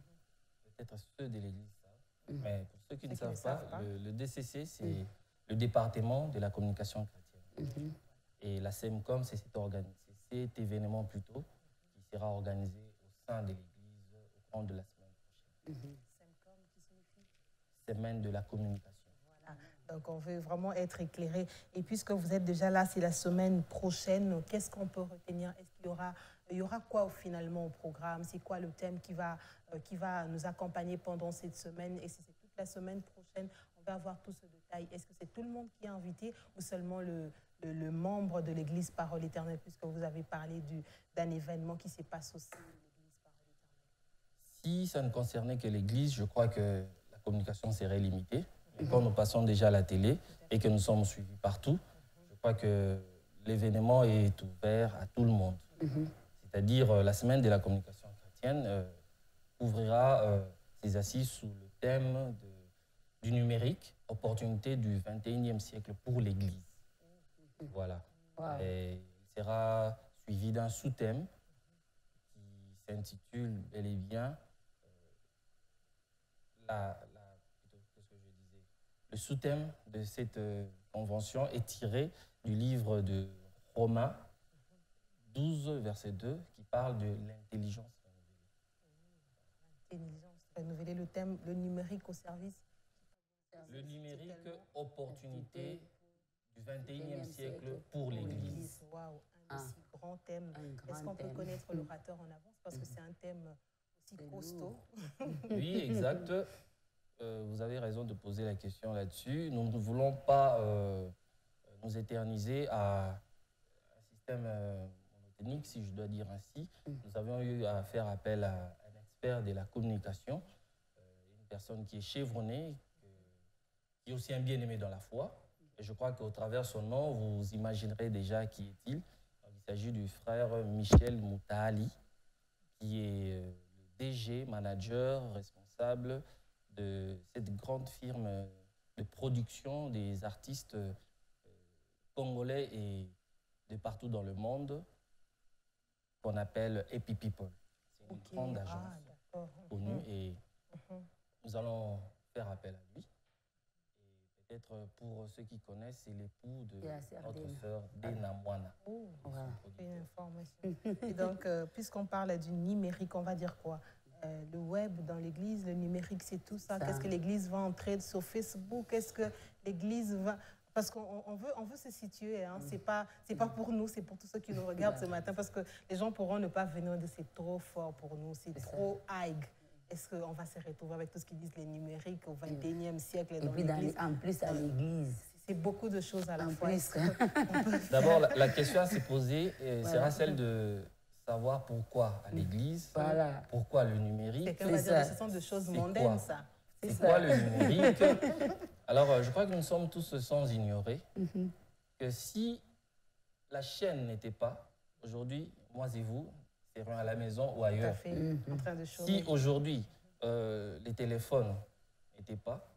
peut-être ceux de l'Église savent, mais pour ceux qui ne savent pas, le DCC, c'est le département de la communication chrétienne. Et la SEMCOM, c'est cet événement plutôt qui sera organisé au sein de l'Église au cours de la semaine prochaine. SEMCOM, qui signifie? Semaine de la communication. Voilà. Donc, on veut vraiment être éclairé. Et puisque vous êtes déjà là, c'est la semaine prochaine, qu'est-ce qu'on peut retenir? Est-ce qu'il y aura quoi finalement au programme? C'est quoi le thème qui va nous accompagner pendant cette semaine? Et si c'est toute la semaine prochaine, on va avoir tout ce détail. Est-ce que c'est tout le monde qui est invité ou seulement le membre de l'Église Parole Éternelle, puisque vous avez parlé d'un événement qui se passe aussi à l'Église Parole Éternelle? Si ça ne concernait que l'Église, je crois que la communication serait limitée. Et quand nous passons déjà à la télé et que nous sommes suivis partout, je crois que l'événement est ouvert à tout le monde. C'est-à-dire la semaine de la communication chrétienne ouvrira ses assises sous le thème du numérique, opportunité du 21e siècle pour l'Église. Voilà. Wow. Et il sera suivi d'un sous-thème qui s'intitule bel et bien le sous-thème de cette convention est tiré du livre de Romains 12, verset 2, qui parle de l'intelligence renouvelée. Intelligence renouvelée, le thème, le numérique au service. Le numérique, opportunité du 21e siècle pour l'Église. Waouh, un aussi grand thème. Est-ce qu'on peut connaître l'orateur en avance? Parce que c'est un thème aussi costaud. Oui, exact. Vous avez raison de poser la question là-dessus. Nous ne voulons pas nous éterniser à un système monotonique, si je dois dire ainsi. Nous avions eu à faire appel à un expert de la communication, une personne qui est chevronnée, qui est aussi un bien-aimé dans la foi. Et je crois qu'au travers de son nom, vous imaginerez déjà qui est-il. Il s'agit du frère Michel Moutali, qui est le DG, manager, responsable de cette grande firme de production des artistes congolais et de partout dans le monde qu'on appelle Happy People. C'est une grande agence connue et nous allons faire appel à lui. Et peut-être pour ceux qui connaissent, c'est l'époux de notre sœur Dena Mwana. Oh, voilà. Une information. Et donc, puisqu'on parle du numérique, on va dire quoi? Le web dans l'Église, le numérique, c'est tout ça. Qu'est-ce que l'Église va entrer sur Facebook? Est-ce que l'Église va... Parce qu'on veut se situer, hein. C'est pas pour nous, c'est pour tous ceux qui nous regardent ce matin, parce que les gens pourront ne pas venir de c'est trop fort pour nous, c'est trop high. Est-ce qu'on va se retrouver avec tout ce qu'ils disent les numériques au 21e siècle dans l'Église? En plus, à l'Église. C'est beaucoup de choses à la fois. D'abord, la question à se poser sera celle de savoir pourquoi à l'Église, pourquoi le numérique. Ce sont des choses mondaines, ça. C'est quoi le numérique? Alors, je crois que nous sommes tous sans ignorer que si la chaîne n'était pas, aujourd'hui, moi et vous, serions à la maison ou ailleurs. Tout à fait, en train de chômer. Si aujourd'hui, les téléphones n'étaient pas,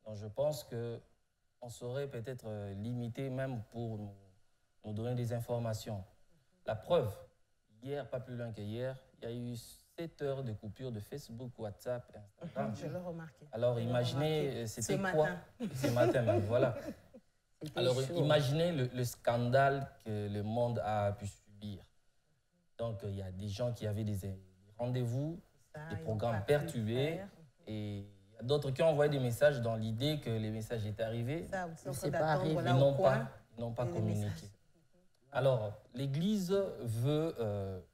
donc je pense qu'on serait peut-être limité même pour nous donner des informations. La preuve, hier, pas plus loin qu'hier, il y a eu 7 heures de coupure de Facebook, WhatsApp, Instagram. Je l'ai remarqué. Alors imaginez, c'était quoi? Ce matin même, voilà. Alors imaginez le scandale que le monde a pu subir. Donc il y a des gens qui avaient des rendez-vous, des programmes perturbés, et il y a d'autres qui ont envoyé des messages dans l'idée que les messages étaient arrivés. Ils n'ont pas communiqué. Alors l'Église veut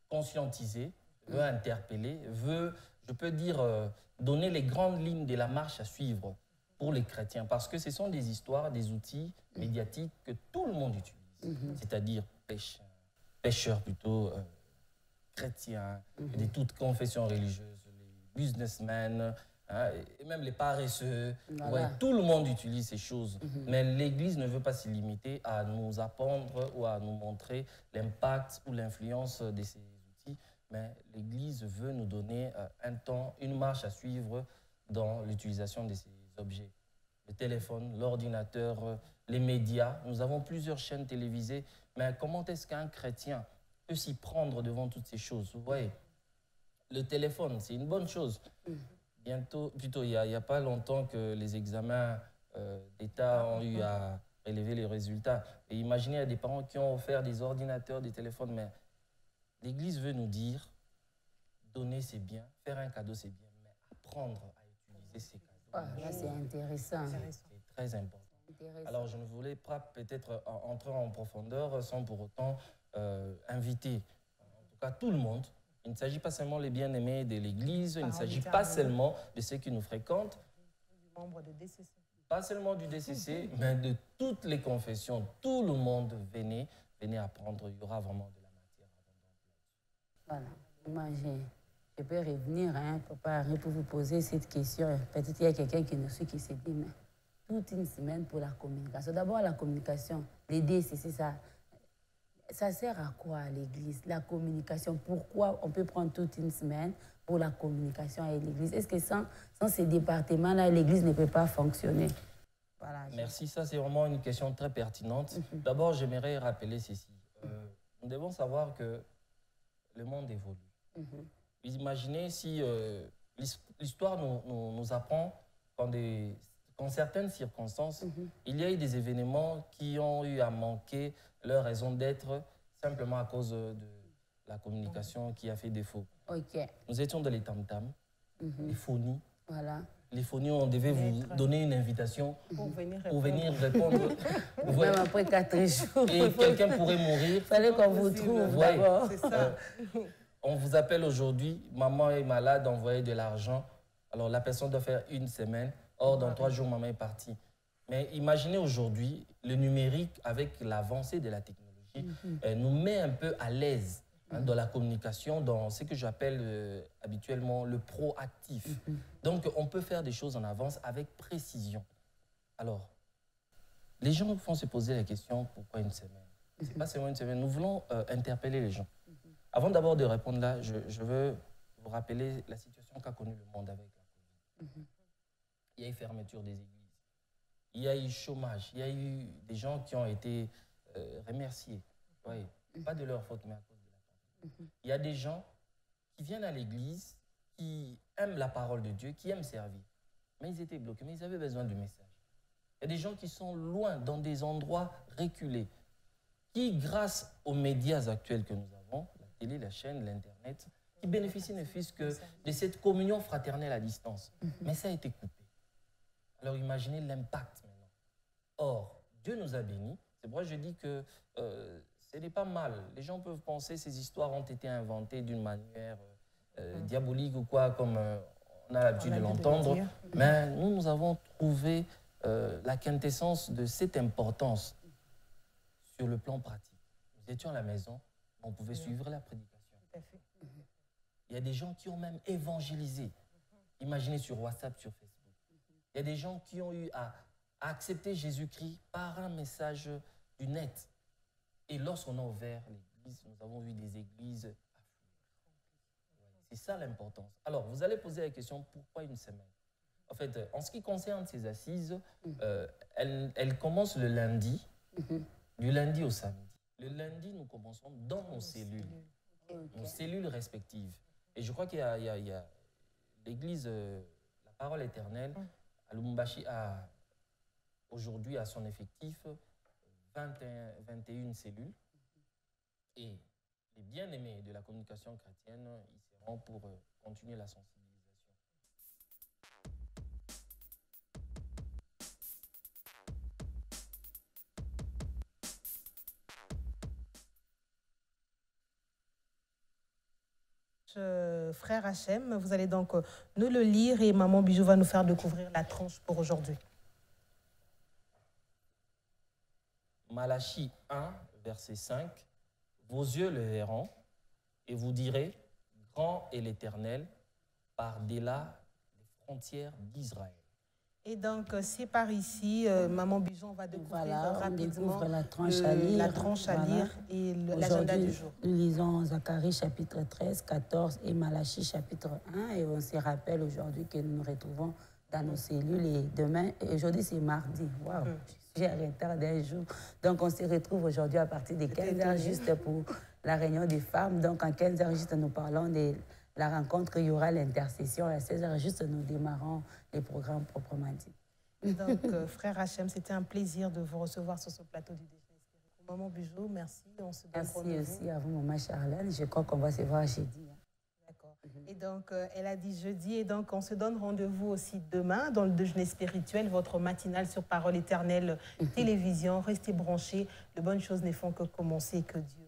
conscientiser, veut interpeller, veut, je peux dire, donner les grandes lignes de la marche à suivre pour les chrétiens. Parce que ce sont des histoires, des outils médiatiques que tout le monde utilise. C'est-à-dire pêcheurs plutôt, chrétiens, de toutes confessions religieuses, les businessmen, et même les paresseux. Ouais, tout le monde utilise ces choses. Mais l'Église ne veut pas s'y limiter à nous apprendre ou à nous montrer l'impact ou l'influence de ces outils. Mais l'Église veut nous donner un temps, une marche à suivre dans l'utilisation de ces objets. Le téléphone, l'ordinateur, les médias. Nous avons plusieurs chaînes télévisées. Mais comment est-ce qu'un chrétien peut s'y prendre devant toutes ces choses? Vous voyez, le téléphone, c'est une bonne chose. Plutôt, il n'y a pas longtemps que les examens d'État ont eu à relever les résultats. Et imaginez, il y a des parents qui ont offert des ordinateurs, des téléphones, mais l'Église veut nous dire, donner c'est bien, faire un cadeau c'est bien, mais apprendre à utiliser ces cadeaux. Là, c'est intéressant. C'est très important. Alors, je ne voulais pas peut-être entrer en profondeur sans pour autant inviter, en tout cas tout le monde. Il ne s'agit pas seulement des bien-aimés de l'Église, il ne s'agit pas seulement de ceux qui nous fréquentent, pas seulement du DCC, mais de toutes les confessions. Tout le monde venez apprendre, il y aura vraiment de la matière abondante. Voilà, moi je peux revenir, Papa, pour vous poser cette question. Peut-être qu'il y a quelqu'un qui nous suit qui se dit, mais toute une semaine pour la communication. D'abord la communication, les DCC, ça. Ça sert à quoi à l'église, la communication? Pourquoi on peut prendre toute une semaine pour la communication à l'église? Est-ce que sans ces départements-là, l'église ne peut pas fonctionner? Voilà. Merci, ça c'est vraiment une question très pertinente. D'abord, j'aimerais rappeler ceci. Nous devons savoir que le monde évolue. Vous imaginez si l'histoire nous apprend qu'en certaines circonstances, il y a eu des événements qui ont eu à manquer leur raison d'être simplement à cause de la communication qui a fait défaut. Nous étions dans les tam-tams, les phonies. Voilà. Les phonies, on devait vous donner une invitation pour venir répondre. Même après 4 jours. Et quelqu'un pourrait mourir. Il fallait qu'on vous trouve d'abord. C'est ça. On vous appelle aujourd'hui, maman est malade, envoyez de l'argent. Alors la personne doit faire une semaine. Or, dans 3 jours, maman est partie. Mais imaginez aujourd'hui, le numérique, avec l'avancée de la technologie, nous met un peu à l'aise dans la communication, dans ce que j'appelle habituellement le proactif. Donc, on peut faire des choses en avance avec précision. Alors, les gens vont se poser la question, pourquoi une semaine? C'est pas seulement une semaine. Nous voulons interpeller les gens. Avant d'abord de répondre là, je veux vous rappeler la situation qu'a connue le monde avec la COVID. Il y a eu fermeture des églises, il y a eu chômage, il y a eu des gens qui ont été remerciés. Oui, pas de leur faute, mais à cause de la pandémie. Il y a des gens qui viennent à l'église, qui aiment la parole de Dieu, qui aiment servir. Mais ils étaient bloqués, mais ils avaient besoin du message. Il y a des gens qui sont loin, dans des endroits reculés, qui, grâce aux médias actuels que nous avons, la télé, la chaîne, l'Internet, qui bénéficient ne fût-ce que de cette communion fraternelle à distance. Mais ça a été coupé. Alors imaginez l'impact maintenant. Or, Dieu nous a bénis. C'est pourquoi je dis que ce n'est pas mal. Les gens peuvent penser que ces histoires ont été inventées d'une manière diabolique ou quoi, comme on a l'habitude de l'entendre. Mais nous avons trouvé la quintessence de cette importance sur le plan pratique. Nous étions à la maison, on pouvait suivre la prédication. Il y a des gens qui ont même évangélisé. Imaginez sur WhatsApp, sur Facebook. Il y a des gens qui ont eu à accepter Jésus-Christ par un message du net. Et lorsqu'on a ouvert l'église, nous avons vu des églises affluées. C'est ça l'importance. Alors, vous allez poser la question, pourquoi une semaine? En fait, en ce qui concerne ces assises, elles commencent le lundi, du lundi au samedi. Le lundi, nous commençons dans nos cellules, nos cellules respectives. Et je crois qu'il y a l'église, la parole éternelle, à Lubumbashi a aujourd'hui à son effectif 21 cellules. Et les bien-aimés de la communication chrétienne, ils seront pour continuer la sensibilisation. Frère Hachem, vous allez donc nous le lire et Maman Bijou va nous faire découvrir la tranche pour aujourd'hui. Malachie 1, verset 5. Vos yeux le verront et vous direz, grand est l'Éternel, par-delà les frontières d'Israël. Et donc, c'est par ici, Maman Bijou, on va découvrir rapidement la tranche à lire. La tranche à lire et l'agenda du jour. Nous lisons Zacharie chapitre 13, 14 et Malachie chapitre 1. Et on se rappelle aujourd'hui que nous nous retrouvons dans nos cellules. Et demain, aujourd'hui c'est mardi. Waouh, j'ai un retard d'un jour. Donc on se retrouve aujourd'hui à partir de 15h juste pour la réunion des femmes. Donc en 15h juste nous parlons de la rencontre, il y aura l'intercession. À 16h juste nous démarrons les programmes proprement dit. Donc frère Hachem, c'était un plaisir de vous recevoir sur ce plateau du déjeuner spirituel. Maman Bijou, merci. On se donne rendez-vous. Merci aussi à vous, Maman Charlène. Je crois qu'on va se voir jeudi. D'accord. Et donc, elle a dit jeudi, et donc on se donne rendez-vous aussi demain dans le déjeuner spirituel, votre matinale sur Parole Éternelle Télévision. Restez branchés, de bonnes choses ne font que commencer, que Dieu